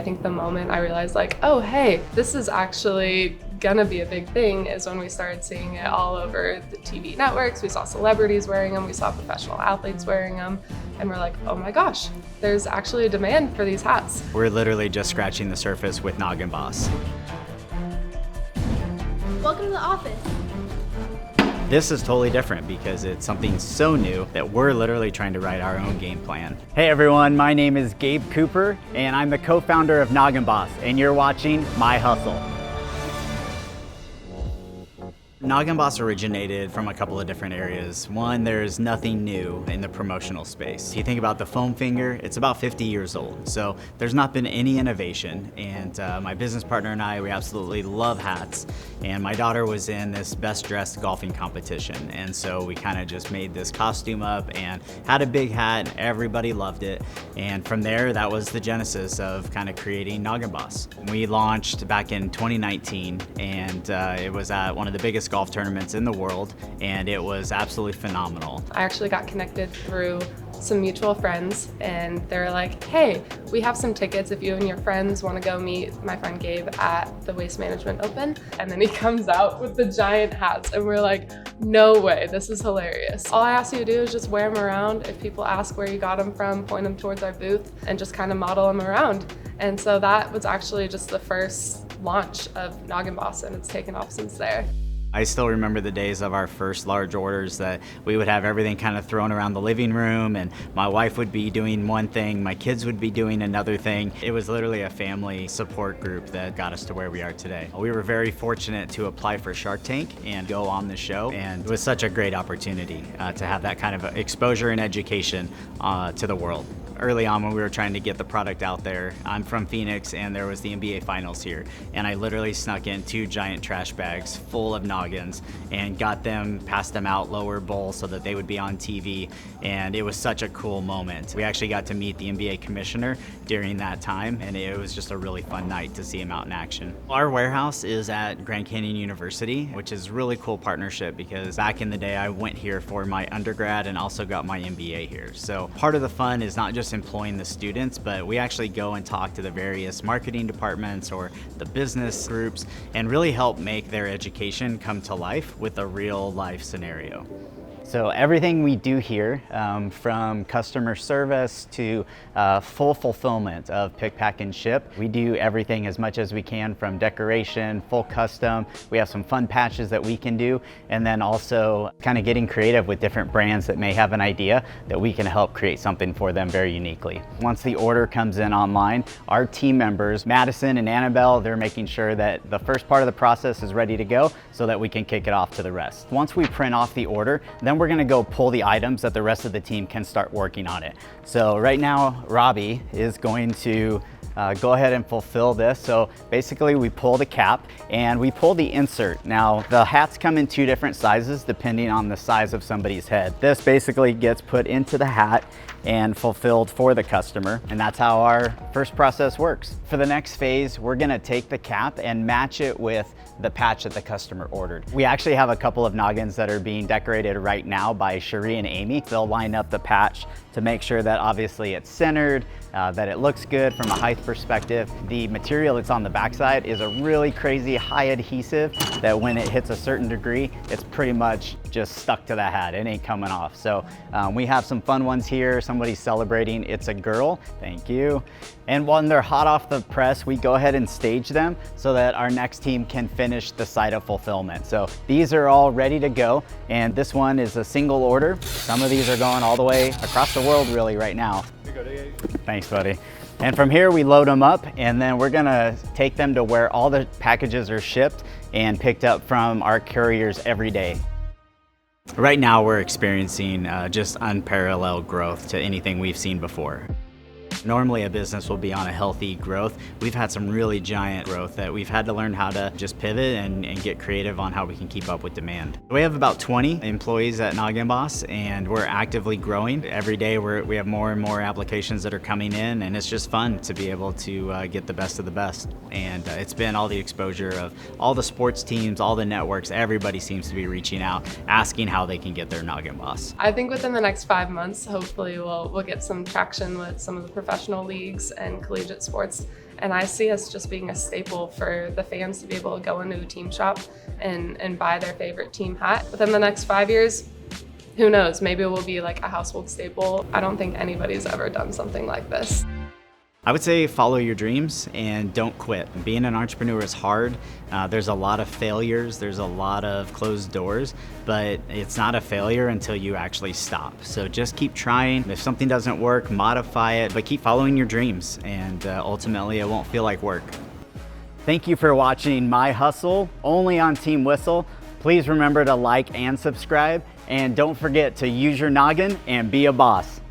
think the moment I realized like, oh, hey, this is actually gonna be a big thing is when we started seeing it all over the TV networks. We saw celebrities wearing them, we saw professional athletes wearing them, and we're like, oh my gosh, there's actually a demand for these hats. We're literally just scratching the surface with Noggin Boss. Welcome to the office. This is totally different because it's something so new that we're literally trying to write our own game plan. Hey everyone, my name is Gabe Cooper and I'm the co-founder of Noggin Boss and you're watching My Hustle. Noggin Boss originated from a couple of different areas. One, there's nothing new in the promotional space. You think about the foam finger, it's about 50 years old. So there's not been any innovation. And my business partner and I, we absolutely love hats. And my daughter was in this best dressed golfing competition. And so we kind of just made this costume up and had a big hat and everybody loved it. And from there, that was the genesis of kind of creating Noggin Boss. We launched back in 2019 and it was at one of the biggest golf tournaments in the world, and it was absolutely phenomenal. I actually got connected through some mutual friends, and they're like, hey, we have some tickets if you and your friends want to go meet my friend Gabe at the Waste Management Open. And then he comes out with the giant hats, and we're like, no way, this is hilarious. All I ask you to do is just wear them around. If people ask where you got them from, point them towards our booth and just kind of model them around. And so that was actually just the first launch of Noggin Boss, and it's taken off since there. I still remember the days of our first large orders that we would have everything kind of thrown around the living room and my wife would be doing one thing, my kids would be doing another thing. It was literally a family support group that got us to where we are today. We were very fortunate to apply for Shark Tank and go on the show, and it was such a great opportunity to have that kind of exposure and education to the world. Early on when we were trying to get the product out there, I'm from Phoenix and there was the NBA Finals here, and I literally snuck in 2 giant trash bags full of noggins and got them, passed them out lower bowl so that they would be on TV, and it was such a cool moment. We actually got to meet the NBA commissioner during that time, and it was just a really fun night to see him out in action. Our warehouse is at Grand Canyon University, which is a really cool partnership because back in the day I went here for my undergrad and also got my MBA here. So part of the fun is not just employing the students, but we actually go and talk to the various marketing departments or the business groups and really help make their education come to life with a real life scenario. So everything we do here, from customer service to full fulfillment of pick, pack, and ship, we do everything as much as we can, from decoration, full custom. We have some fun patches that we can do, and then also kind of getting creative with different brands that may have an idea that we can help create something for them very uniquely. Once the order comes in online, our team members, Madison and Annabelle, they're making sure that the first part of the process is ready to go so that we can kick it off to the rest. Once we print off the order, then we're gonna go pull the items that the rest of the team can start working on it. So right now, Robbie is going to go ahead and fulfill this. So basically we pull the cap and we pull the insert. Now the hats come in 2 different sizes depending on the size of somebody's head. This basically gets put into the hat and fulfilled for the customer, and that's how our first process works. For the next phase, we're gonna take the cap and match it with the patch that the customer ordered. We actually have a couple of noggins that are being decorated right now by Cherie and Amy. They'll line up the patch to make sure that obviously it's centered, that it looks good from a height perspective. The material that's on the backside is a really crazy high adhesive that when it hits a certain degree, it's pretty much just stuck to the hat. It ain't coming off. So we have some fun ones here. Somebody's celebrating. It's a girl. Thank you. And when they're hot off the press, we go ahead and stage them so that our next team can finish the side of fulfillment. So these are all ready to go. And this one is a single order. Some of these are going all the way across the world really right now. Thanks, buddy. And from here, we load them up, and then we're gonna take them to where all the packages are shipped and picked up from our couriers every day. Right now, we're experiencing just unparalleled growth to anything we've seen before. Normally a business will be on a healthy growth. We've had some really giant growth that we've had to learn how to just pivot and get creative on how we can keep up with demand. We have about 20 employees at Noggin Boss, and we're actively growing. Every day we have more and more applications that are coming in, and it's just fun to be able to get the best of the best. And it's been all the exposure of all the sports teams, all the networks, everybody seems to be reaching out, asking how they can get their Noggin Boss. I think within the next 5 months, hopefully we'll get some traction with some of the professional leagues and collegiate sports, And I see us just being a staple for the fans to be able to go into a team shop and buy their favorite team hat. Within the next 5 years, who knows, maybe it will be like a household staple. I don't think anybody's ever done something like this. I would say follow your dreams and don't quit. Being an entrepreneur is hard. There's a lot of failures, there's a lot of closed doors, but it's not a failure until you actually stop. So just keep trying. If something doesn't work, modify it, but keep following your dreams, and ultimately it won't feel like work. Thank you for watching My Hustle, only on Team Whistle. Please remember to like and subscribe, and don't forget to use your noggin and be a boss.